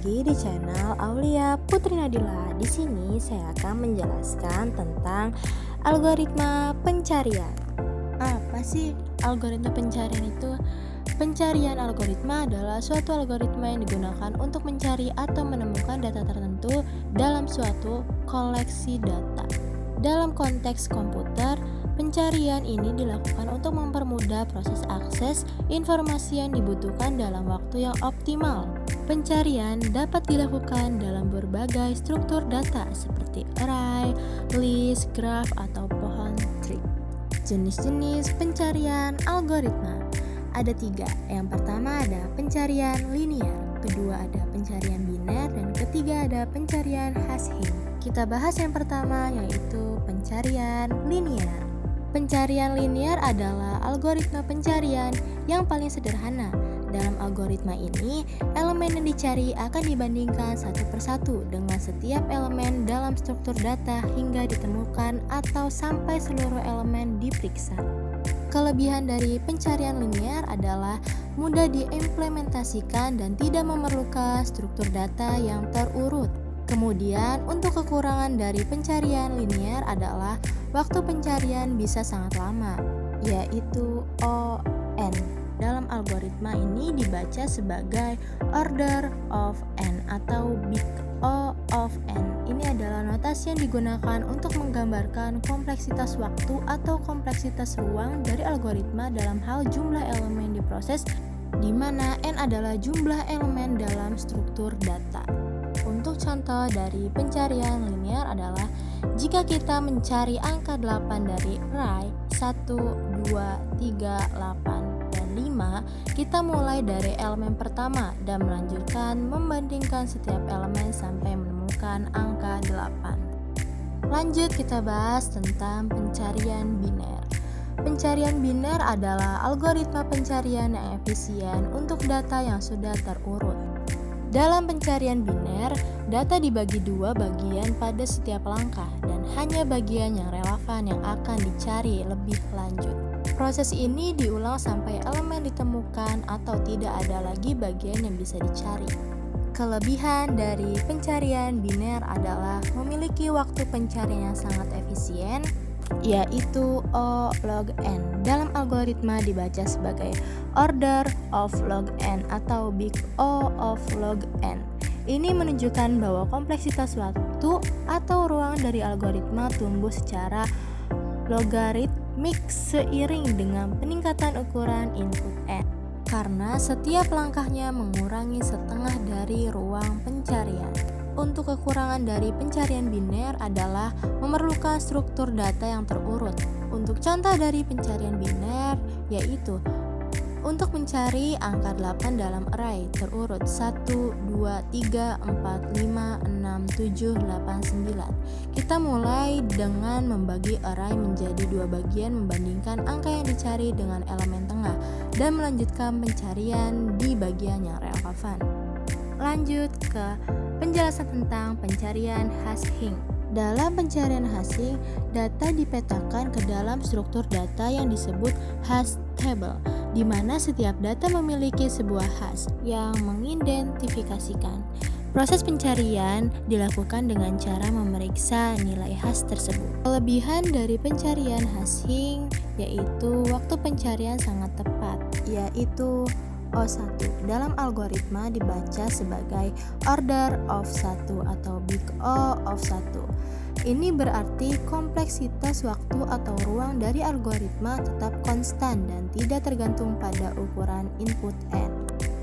lagi di channel Aulia Putri Nadila. Di sini saya akan menjelaskan tentang algoritma pencarian. Apa sih algoritma pencarian itu? Pencarian algoritma adalah suatu algoritma yang digunakan untuk mencari atau menemukan data tertentu dalam suatu koleksi data. Dalam konteks komputer, pencarian ini dilakukan untuk mempermudah proses akses informasi yang dibutuhkan dalam waktu yang optimal. Pencarian dapat dilakukan dalam berbagai struktur data seperti array, list, graph, atau pohon tree. Jenis-jenis pencarian algoritma ada 3. Yang pertama ada pencarian linear, kedua ada pencarian biner, dan ketiga ada pencarian hashing. Kita bahas yang pertama, yaitu pencarian linear. Pencarian linear adalah algoritma pencarian yang paling sederhana. Dalam algoritma ini, elemen yang dicari akan dibandingkan satu persatu dengan setiap elemen dalam struktur data hingga ditemukan atau sampai seluruh elemen diperiksa. Kelebihan dari pencarian linear adalah mudah diimplementasikan dan tidak memerlukan struktur data yang terurut. Kemudian, untuk kekurangan dari pencarian linear adalah waktu pencarian bisa sangat lama, yaitu ON. Dalam algoritma ini dibaca sebagai order of n atau big O of n. Ini adalah notasi yang digunakan untuk menggambarkan kompleksitas waktu atau kompleksitas ruang dari algoritma dalam hal jumlah elemen diproses, di mana n adalah jumlah elemen dalam struktur data. Untuk contoh dari pencarian linear adalah jika kita mencari angka 8 dari array 1, 2, 3, 8, dan 5, kita mulai dari elemen pertama dan melanjutkan membandingkan setiap elemen sampai menemukan angka 8. Lanjut kita bahas tentang pencarian biner. Pencarian biner adalah algoritma pencarian yang efisien untuk data yang sudah terurut. Dalam pencarian biner, data dibagi 2 bagian pada setiap langkah dan hanya bagian yang relevan yang akan dicari lebih lanjut. Proses ini diulang sampai elemen ditemukan atau tidak ada lagi bagian yang bisa dicari. Kelebihan dari pencarian biner adalah memiliki waktu pencarian yang sangat efisien, yaitu O log n. Dalam algoritma dibaca sebagai order of log n atau big O of log n. Ini menunjukkan bahwa kompleksitas waktu atau ruang dari algoritma tumbuh secara logaritmik seiring dengan peningkatan ukuran input n, karena setiap langkahnya mengurangi setengah dari ruang pencarian. Untuk kekurangan dari pencarian biner adalah memerlukan struktur data yang terurut. Untuk contoh dari pencarian biner yaitu untuk mencari angka 8 dalam array terurut 1, 2, 3, 4, 5, 6, 7, 8, 9. Kita mulai dengan membagi array menjadi 2 bagian membandingkan angka yang dicari dengan elemen tengah dan melanjutkan pencarian di bagian yang relevan. Lanjut ke penjelasan tentang pencarian hashing. Dalam pencarian hashing, data dipetakan ke dalam struktur data yang disebut hash table, di mana setiap data memiliki sebuah hash yang mengidentifikasikan. Proses pencarian dilakukan dengan cara memeriksa nilai hash tersebut. Kelebihan dari pencarian hashing yaitu waktu pencarian sangat tepat, yaitu O1. Dalam algoritma dibaca sebagai order of 1 atau big O of 1. Ini berarti kompleksitas waktu atau ruang dari algoritma tetap konstan dan tidak tergantung pada ukuran input n.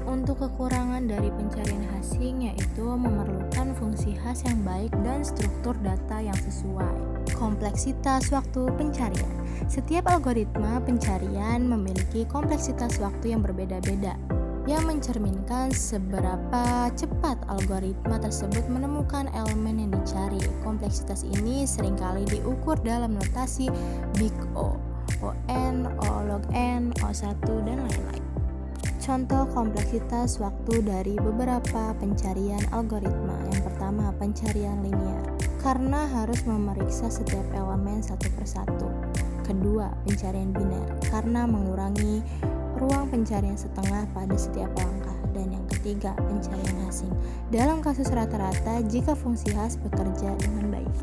Untuk kekurangan dari pencarian hashing yaitu memerlukan fungsi hash yang baik dan struktur data yang sesuai. Kompleksitas waktu pencarian. Setiap algoritma pencarian memiliki kompleksitas waktu yang berbeda-beda, yang mencerminkan seberapa cepat algoritma tersebut menemukan elemen yang dicari. Kompleksitas ini seringkali diukur dalam notasi big O, ON, O log n, O1, dan lain-lain. Contoh kompleksitas waktu dari beberapa pencarian algoritma. Yang pertama, pencarian linear, karena harus memeriksa setiap elemen satu persatu. Kedua, pencarian biner, karena mengurangi ruang pencarian setengah pada setiap langkah. Dan yang ketiga, ketiga, pencarian Hashing. Dalam kasus rata-rata jika fungsi hash bekerja dengan baik.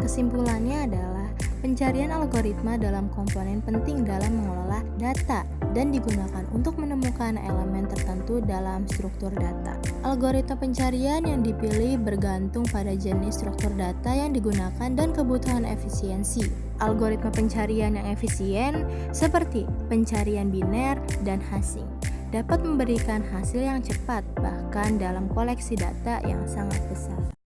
Kesimpulannya adalah pencarian algoritma dalam komponen penting dalam mengelola data dan digunakan untuk menemukan elemen tertentu dalam struktur data. Algoritma pencarian yang dipilih bergantung pada jenis struktur data yang digunakan dan kebutuhan efisiensi. Algoritma pencarian yang efisien seperti pencarian biner dan hashing dapat memberikan hasil yang cepat bahkan dalam koleksi data yang sangat besar.